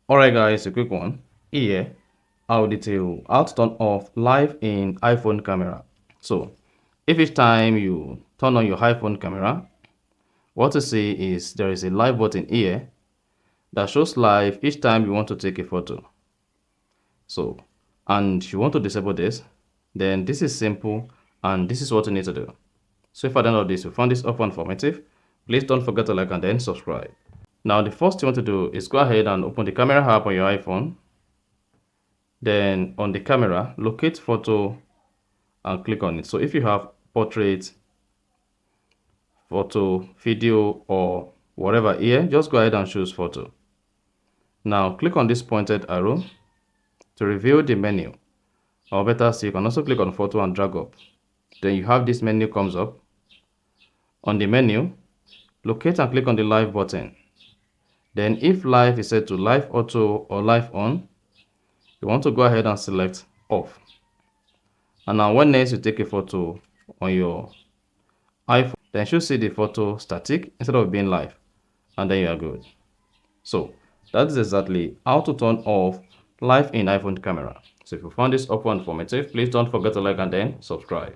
Alright guys, a quick one. Here, I'll detail how to turn off live in iPhone camera. So, if each time you turn on your iPhone camera, what you see is there is a live button here that shows live each time you want to take a photo. So, and you want to disable this, then this is simple and this is what you need to do. So if at the end of this you found this helpful and informative, please don't forget to like and then subscribe. Now the first thing you want to do is go ahead and open the camera app on your iPhone. Then on the camera, locate photo and click on it. So if you have portrait, photo, video, or whatever here, just go ahead and choose photo. Now click on this pointed arrow to reveal the menu. Or better still, you can also click on photo and drag up. Then you have this menu comes up. On the menu, locate and click on the live button. Then if live is set to live auto or live on, you want to go ahead and select off. And now when next you take a photo on your iPhone, then you should see the photo static instead of being live, and then you are good. So that is exactly how to turn off live in iPhone camera. So if you found this helpful and informative, please don't forget to like and then subscribe.